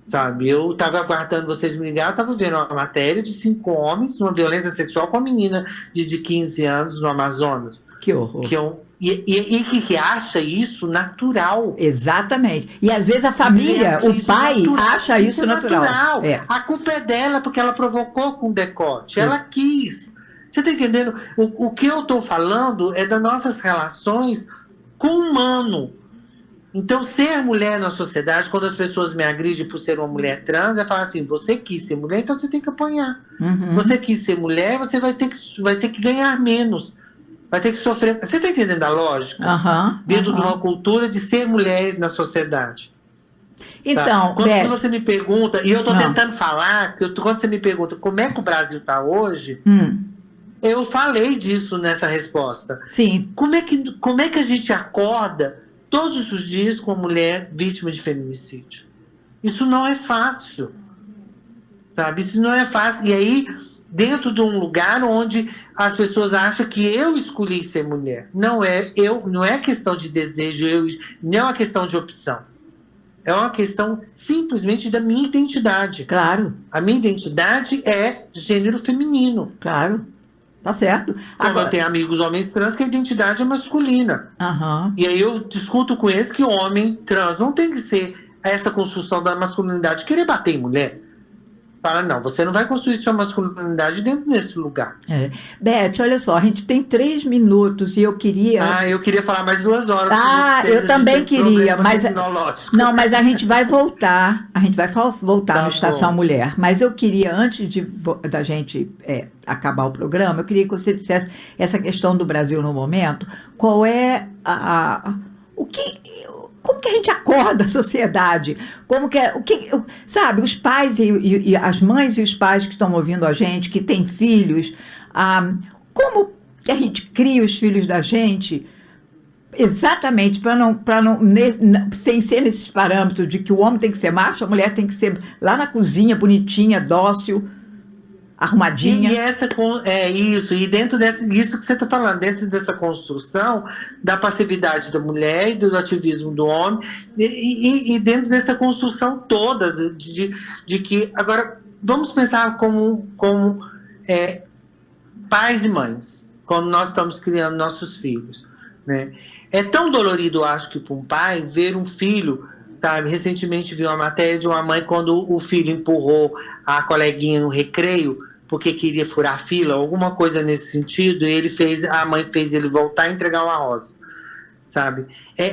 Speaker 2: Sabe, eu estava aguardando vocês me ligar, eu estava vendo uma matéria de 5 homens numa violência sexual com uma menina de 15 anos no Amazonas.
Speaker 1: Que horror.
Speaker 2: Que acha isso natural.
Speaker 1: Exatamente. E às vezes a família, o pai, acha isso natural.
Speaker 2: A culpa é dela porque ela provocou com decote. Ela quis. Você está entendendo? O que eu estou falando é das nossas relações com o humano. Então, ser mulher na sociedade, quando as pessoas me agridem por ser uma mulher trans, é falar assim: você quis ser mulher, então você tem que apanhar. Você quis ser mulher, você vai ter que ganhar menos. Vai ter que sofrer. Você está entendendo a lógica? Dentro de uma cultura de ser mulher na sociedade.
Speaker 1: Então,
Speaker 2: tá? Quando você me pergunta, e eu estou tentando falar, quando você me pergunta como é que o Brasil está hoje, eu falei disso nessa resposta.
Speaker 1: Sim.
Speaker 2: Como é que a gente acorda todos os dias com a mulher vítima de feminicídio? Isso não é fácil, sabe? Isso não é fácil. E aí, dentro de um lugar onde as pessoas acham que eu escolhi ser mulher. Não é questão de desejo, não é uma questão de opção. É uma questão simplesmente da minha identidade.
Speaker 1: Claro.
Speaker 2: A minha identidade é gênero feminino.
Speaker 1: Claro. Tá certo.
Speaker 2: Agora, eu tenho amigos homens trans que a identidade é masculina. E aí eu discuto com eles que homem trans não tem que ser essa construção da masculinidade, querer bater em mulher. Fala, não, você não vai construir sua masculinidade dentro desse lugar.
Speaker 1: Beth, olha só, a gente tem 3 minutos e eu queria...
Speaker 2: eu queria falar mais 2 horas.
Speaker 1: Eu também queria, mas... Não, mas a gente vai voltar. A gente vai voltar no Estação Mulher. Mas eu queria, antes da gente acabar o programa, eu queria que você dissesse essa questão do Brasil no momento. Qual é como que a gente acorda a sociedade? Sabe, os pais e as mães e os pais que estão ouvindo a gente, que têm filhos, como que a gente cria os filhos da gente exatamente sem ser nesses parâmetros de que o homem tem que ser macho, a mulher tem que ser lá na cozinha, bonitinha, dócil, arrumadinha.
Speaker 2: E dentro disso que você está falando, dentro dessa construção da passividade da mulher e do ativismo do homem, e dentro dessa construção toda de que... Agora, vamos pensar como pais e mães, quando nós estamos criando nossos filhos. Né? É tão dolorido, acho que para um pai, ver um filho... Sabe, recentemente vi uma matéria de uma mãe quando o filho empurrou a coleguinha no recreio porque queria furar a fila, alguma coisa nesse sentido, e a mãe fez ele voltar e entregar uma rosa, sabe?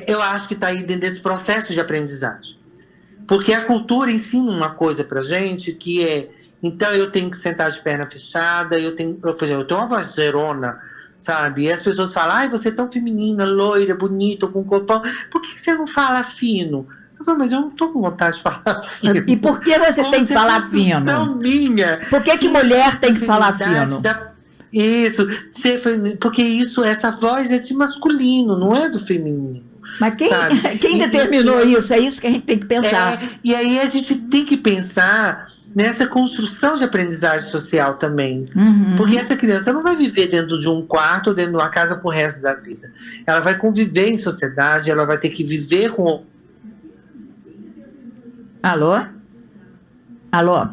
Speaker 2: Eu acho que está aí dentro desse processo de aprendizagem. Porque a cultura ensina uma coisa pra gente que então eu tenho que sentar de perna fechada, por exemplo, eu tenho uma vozerona, sabe? E as pessoas falam, ai, você é tão feminina, loira, bonita, com corpão, por que você não fala fino? Eu falo, mas eu não tô com vontade de falar fino.
Speaker 1: E por que você
Speaker 2: Como
Speaker 1: tem que
Speaker 2: se é
Speaker 1: falar
Speaker 2: construção
Speaker 1: fino?
Speaker 2: minha.
Speaker 1: Por que mulher tem que falar fino?
Speaker 2: Isso, porque essa voz é de masculino, não é do feminino.
Speaker 1: Mas quem determinou isso? É isso que a gente tem que pensar.
Speaker 2: E aí a gente tem que pensar nessa construção de aprendizagem social também.
Speaker 1: Uhum.
Speaker 2: Porque essa criança não vai viver dentro de um quarto ou dentro de uma casa pro resto da vida. Ela vai conviver em sociedade, ela vai ter que viver com...
Speaker 1: Alô? Alô?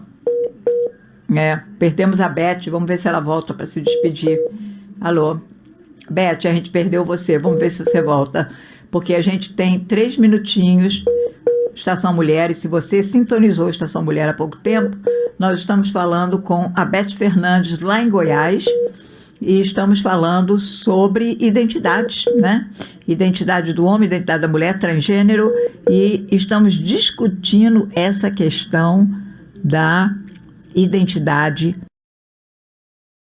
Speaker 1: Perdemos a Beth, vamos ver se ela volta para se despedir. Alô? Beth, a gente perdeu você, vamos ver se você volta. Porque a gente tem 3 minutinhos, Estação Mulher, e se você sintonizou Estação Mulher há pouco tempo, nós estamos falando com a Beth Fernandes, lá em Goiás, e estamos falando sobre identidades, né? Identidade do homem, identidade da mulher, transgênero, e estamos discutindo essa questão da identidade